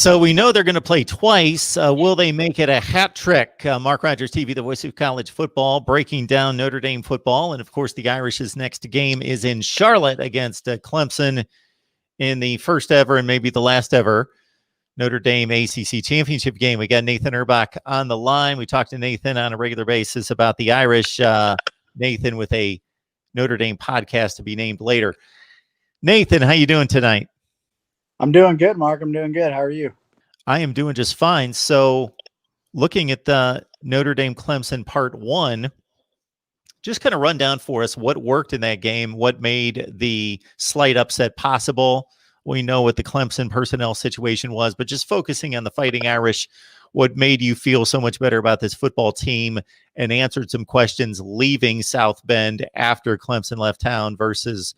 So we know they're going to play twice. Will they make it a hat trick? MarkRogersTV, the voice of college football, breaking down Notre Dame football. And of course, the Irish's next game is in Charlotte against Clemson in the first ever and maybe the last ever Notre Dame ACC championship game. We got Nathan Erbach on the line. We talk to Nathan on a regular basis about the Irish. Nathan with a Notre Dame podcast to be named later. Nathan, how you doing tonight? I'm doing good, Mark. I'm doing good. How are you? I am doing just fine. So looking at the Notre Dame Clemson part 1, just kind of run down for us what worked in that game, what made the slight upset possible. We know what the Clemson personnel situation was, but just focusing on the Fighting Irish, what made you feel so much better about this football team and answered some questions leaving South Bend after Clemson left town versus,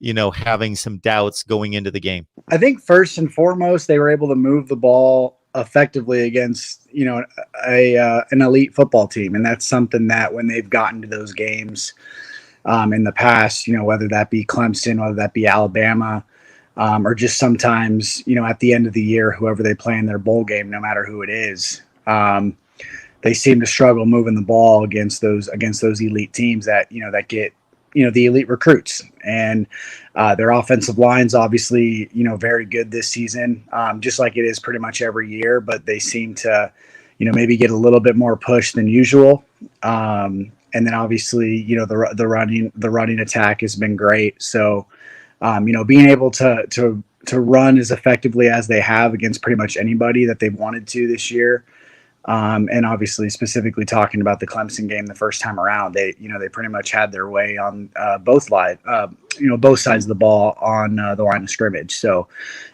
you know, having some doubts going into the game? I think first and foremost, they were able to move the ball effectively against, an elite football team. And that's something that when they've gotten to those games in the past, whether that be Clemson, whether that be Alabama, or just sometimes, at the end of the year, whoever they play in their bowl game, no matter who it is, they seem to struggle moving the ball against those elite teams that get the elite recruits. And their offensive line's obviously very good this season, just like it is pretty much every year. But they seem to maybe get a little bit more push than usual. And then obviously the running attack has been great. So being able to run as effectively as they have against pretty much anybody that they've wanted to this year. And obviously specifically talking about the Clemson game the first time around, they pretty much had their way on both sides of the ball on the line of scrimmage. So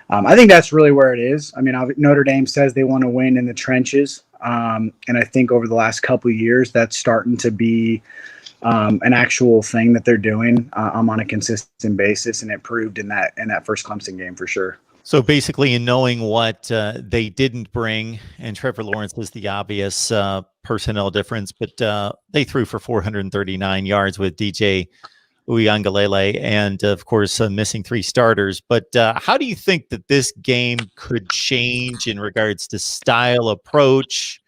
I think that's really where it is. I mean, Notre Dame says they want to win in the trenches. And I think over the last couple of years, that's starting to be an actual thing that they're doing on a consistent basis. And it proved in that first Clemson game for sure. So basically, in knowing what they didn't bring, and Trevor Lawrence is the obvious personnel difference, but they threw for 439 yards with DJ Uiagalelei and, of course, missing 3 starters. But how do you think that this game could change in regards to style, approach,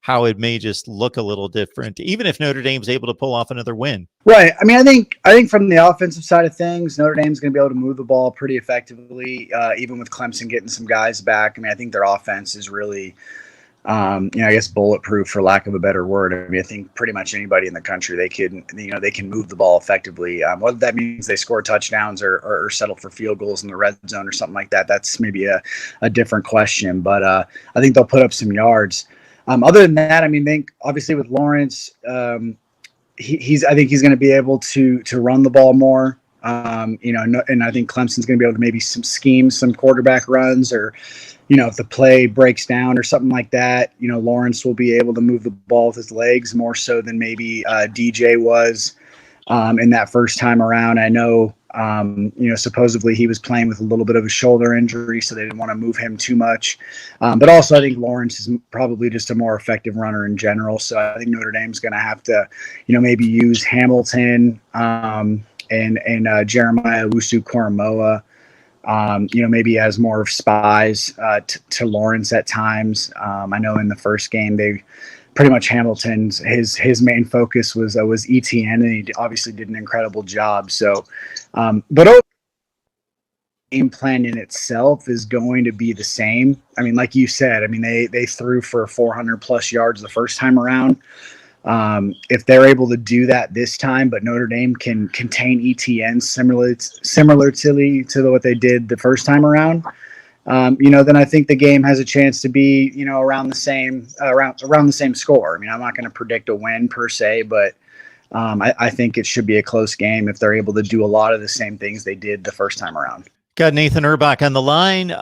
how it may just look a little different, even if Notre Dame's able to pull off another win? Right. I mean, I think from the offensive side of things, Notre Dame's going to be able to move the ball pretty effectively, even with Clemson getting some guys back. I mean, I think their offense is really, I guess bulletproof, for lack of a better word. I mean, I think pretty much anybody in the country, they can move the ball effectively. Whether that means they score touchdowns or settle for field goals in the red zone or something like that, that's maybe a different question. But I think they'll put up some yards. Other than that, I mean, obviously with Lawrence, I think he's going to be able to run the ball more. And I think Clemson's going to be able to maybe scheme some quarterback runs, or if the play breaks down or something like that, Lawrence will be able to move the ball with his legs more so than maybe DJ was in that first time around. I know. Supposedly he was playing with a little bit of a shoulder injury, so they didn't want to move him too much. But also I think Lawrence is probably just a more effective runner in general. So I think Notre Dame's going to have to, maybe use Hamilton and Jeremiah Owusu-Koramoah, maybe as more of spies to Lawrence at times. I know in the first game they pretty much Hamilton's his main focus was ETN, and he obviously did an incredible job. So, but game plan in itself is going to be the same. I mean, like you said, I mean they threw for 400 plus yards the first time around. If they're able to do that this time, but Notre Dame can contain ETN similarly to what they did the first time around. Then I think the game has a chance to be, around the same score. I mean, I'm not going to predict a win per se, but I think it should be a close game if they're able to do a lot of the same things they did the first time around. Got Nathan Erbach on the line.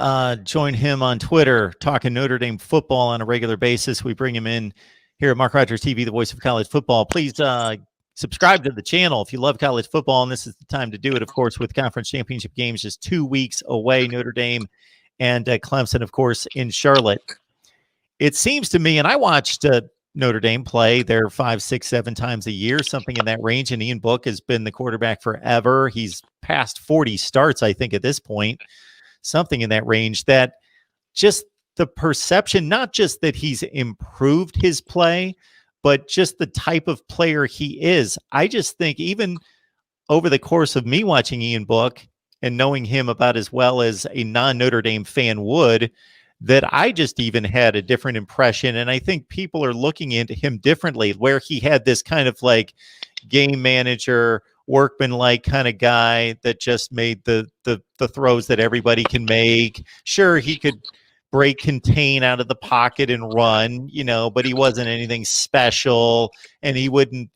Join him on Twitter, talking Notre Dame football on a regular basis. We bring him in here at MarkRogersTV, the voice of college football. Please subscribe to the channel if you love college football, and this is the time to do it, of course, with conference championship games just 2 weeks away. Notre Dame and Clemson, of course, in Charlotte. It seems to me, and I watched Notre Dame play there 5, 6, 7 times a year, something in that range. And Ian Book has been the quarterback forever. He's past 40 starts, I think, at this point, something in that range. That just the perception, not just that he's improved his play, but just the type of player he is. I just think even over the course of me watching Ian Book and knowing him about as well as a non-Notre Dame fan would, that I just even had a different impression. And I think people are looking into him differently, where he had this kind of like game manager, workman-like kind of guy that just made the throws that everybody can make. Sure, he could break contain out of the pocket and run, but he wasn't anything special, and he wouldn't.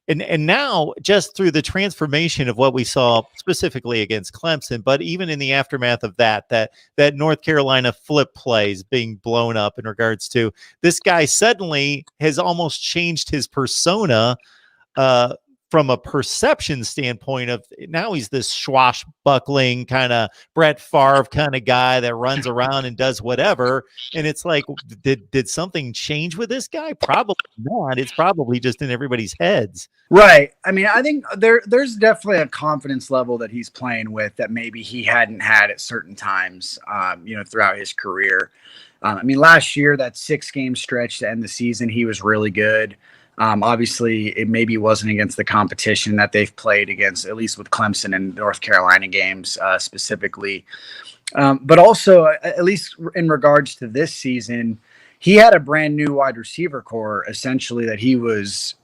And now, just through the transformation of what we saw specifically against Clemson, but even in the aftermath of that North Carolina flip plays being blown up in regards to this guy suddenly has almost changed his persona from a perception standpoint of now he's this swashbuckling kind of Brett Favre kind of guy that runs around and does whatever. And it's like, did something change with this guy? Probably not. It's probably just in everybody's heads. Right. I mean, I think there's definitely a confidence level that he's playing with that maybe he hadn't had at certain times, throughout his career. I mean, last year, that 6-game stretch to end the season, he was really good. Obviously, it maybe wasn't against the competition that they've played against, at least with Clemson and North Carolina games specifically. But also, at least in regards to this season, he had a brand new wide receiver core, essentially, that he was,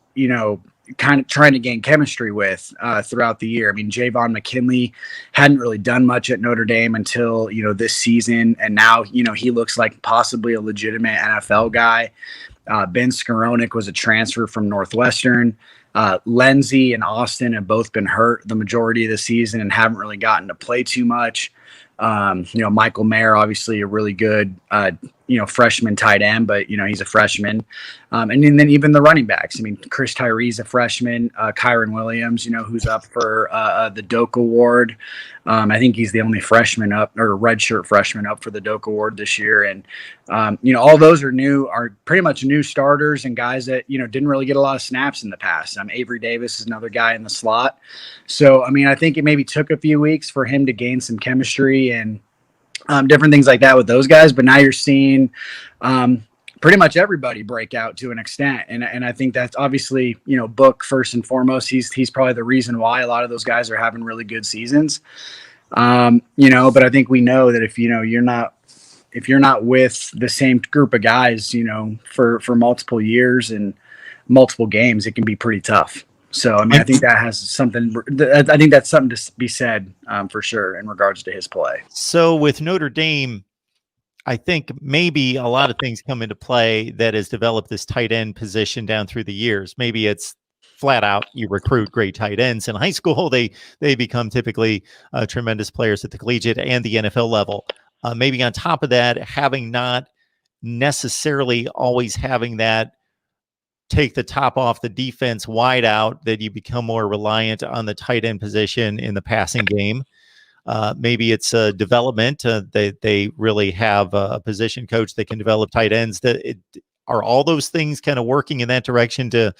kind of trying to gain chemistry with throughout the year. I mean, Javon McKinley hadn't really done much at Notre Dame until, this season. And now, he looks like possibly a legitimate NFL guy. Ben Skowronek was a transfer from Northwestern. Lindsey and Austin have both been hurt the majority of the season and haven't really gotten to play too much. Michael Mayer, obviously a really good, freshman tight end, but, he's a freshman. And then even the running backs. I mean, Chris Tyree's a freshman. Kyron Williams, who's up for the Doak Award. I think he's the only freshman up, or redshirt freshman up for the Doak Award this year. And, all those are pretty much new starters and guys that, didn't really get a lot of snaps in the past. Avery Davis is another guy in the slot. So, I mean, I think it maybe took a few weeks for him to gain some chemistry and different things like that with those guys. But now you're seeing pretty much everybody break out to an extent. And I think that's obviously, Book first and foremost. He's probably the reason why a lot of those guys are having really good seasons. But I think we know that if you're not with the same group of guys, for multiple years and multiple games, it can be pretty tough. So, I mean, I think that's something to be said for sure in regards to his play. So with Notre Dame, I think maybe a lot of things come into play that has developed this tight end position down through the years. Maybe it's flat out, you recruit great tight ends in high school. They become typically tremendous players at the collegiate and the NFL level. Maybe on top of that, having not necessarily always having that take the top off the defense wide out, that you become more reliant on the tight end position in the passing game. Maybe it's a development. They really have a position coach that can develop tight ends. Are all those things kind of working in that direction to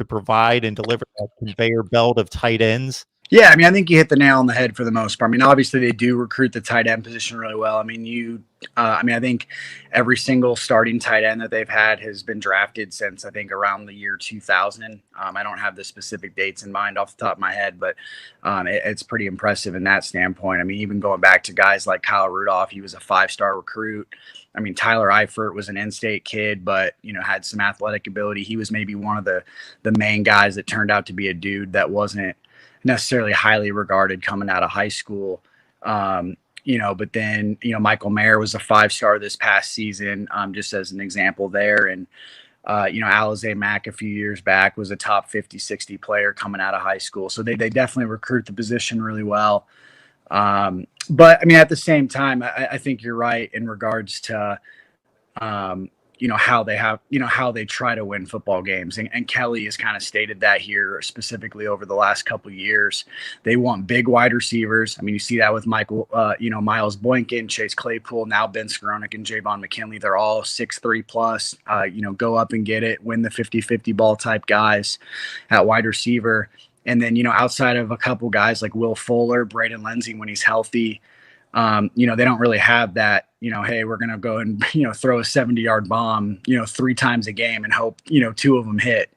provide and deliver that conveyor belt of tight ends? Yeah, I mean, I think you hit the nail on the head for the most part. I mean, obviously they do recruit the tight end position really well. I mean, I think every single starting tight end that they've had has been drafted since I think around the year 2000. I don't have the specific dates in mind off the top of my head, but it's pretty impressive in that standpoint. I mean, even going back to guys like Kyle Rudolph, he was a 5-star recruit. I mean, Tyler Eifert was an in-state kid, but, had some athletic ability. He was maybe one of the main guys that turned out to be a dude that wasn't necessarily highly regarded coming out of high school. But then, Michael Mayer was a 5-star this past season, just as an example there. And, Alize Mack a few years back was a top 50, 60 player coming out of high school. So they definitely recruit the position really well. But I mean, at the same time, I think you're right in regards to, how they try to win football games. And Kelly has kind of stated that here specifically over the last couple of years. They want big wide receivers. I mean, you see that with Miles Boykin, Chase Claypool, now Ben Skowronek and Javon McKinley. They're all 6'3 plus, go up and get it, win the 50-50 ball type guys at wide receiver. And then, outside of a couple guys like Will Fuller, Braden Lindsey when he's healthy, They don't really have that, hey, we're going to go and, throw a 70-yard bomb, 3 times a game and hope, 2 of them hit.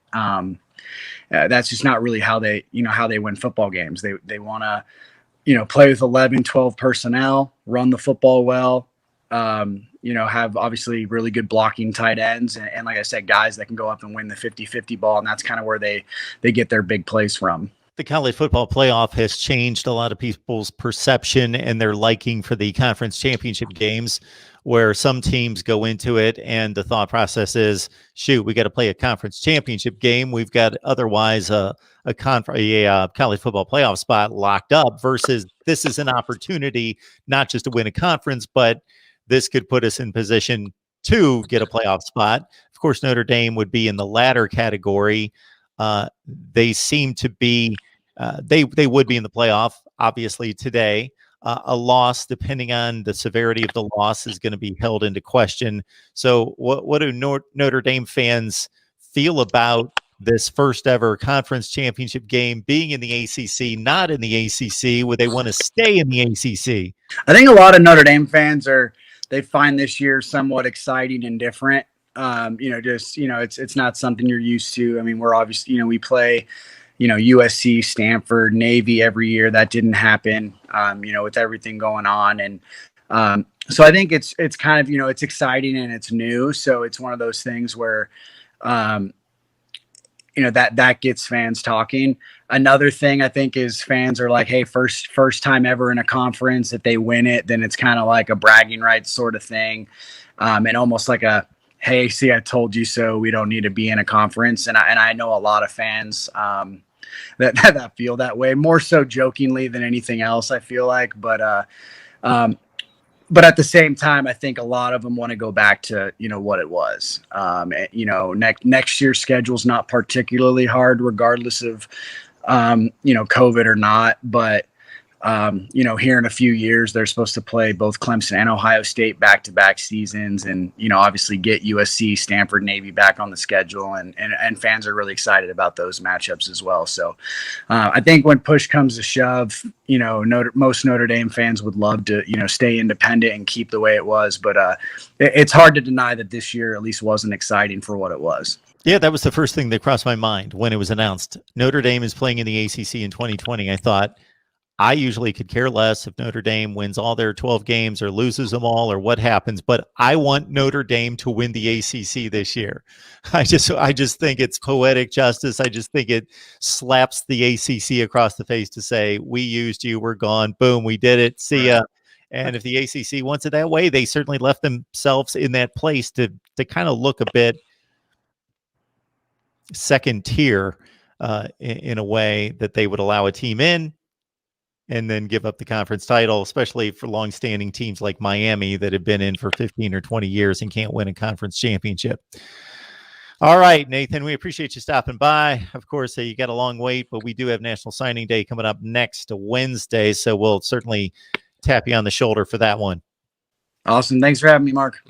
That's just not really how they win football games. They want to, play with 11, 12 personnel, run the football well, have obviously really good blocking tight ends. And like I said, guys that can go up and win the 50-50 ball. And that's kind of where they get their big plays from. The college football playoff has changed a lot of people's perception and their liking for the conference championship games, where some teams go into it and the thought process is, shoot, we got to play a conference championship game. We've got otherwise a college football playoff spot locked up, versus this is an opportunity not just to win a conference, but this could put us in position to get a playoff spot. Of course, Notre Dame would be in the latter category. They seem to be, they would be in the playoff, obviously, today. A loss, depending on the severity of the loss, is going to be held into question. So what do Notre Dame fans feel about this first ever conference championship game being in the ACC, not in the ACC? Would they want to stay in the ACC? I think a lot of Notre Dame fans they find this year somewhat exciting and different. It's not something you're used to. I mean, we're obviously, we play, USC, Stanford, Navy every year. That didn't happen, with everything going on. And so I think it's kind of, it's exciting and it's new. So it's one of those things where, that gets fans talking. Another thing I think is fans are like, hey, first time ever in a conference. If they win it, then it's kind of like a bragging rights sort of thing. And almost like a, hey, see, I told you so. We don't need to be in a conference. And I know a lot of fans that feel that way, more so jokingly than anything else, I feel like. But at the same time, I think a lot of them want to go back to, what it was. Next year's schedule is not particularly hard, regardless of, COVID or not. But here in a few years, they're supposed to play both Clemson and Ohio State back-to-back seasons, and obviously get USC, Stanford, Navy back on the schedule, and fans are really excited about those matchups as well. So I think when push comes to shove, most Notre Dame fans would love to stay independent and keep the way it was, but it's hard to deny that this year at least wasn't exciting for what it was. Yeah, that was the first thing that crossed my mind when it was announced. Notre Dame is playing in the ACC in 2020. I thought, I usually could care less if Notre Dame wins all their 12 games or loses them all or what happens, but I want Notre Dame to win the ACC this year. I just think it's poetic justice. I just think it slaps the ACC across the face to say, we used you, we're gone, boom, we did it, see ya. And if the ACC wants it that way, they certainly left themselves in that place to kind of look a bit second tier in a way that they would allow a team in and then give up the conference title, especially for longstanding teams like Miami that have been in for 15 or 20 years and can't win a conference championship. All right, Nathan, we appreciate you stopping by. Of course, you got a long wait, but we do have National Signing Day coming up next Wednesday, so we'll certainly tap you on the shoulder for that one. Awesome. Thanks for having me, Mark.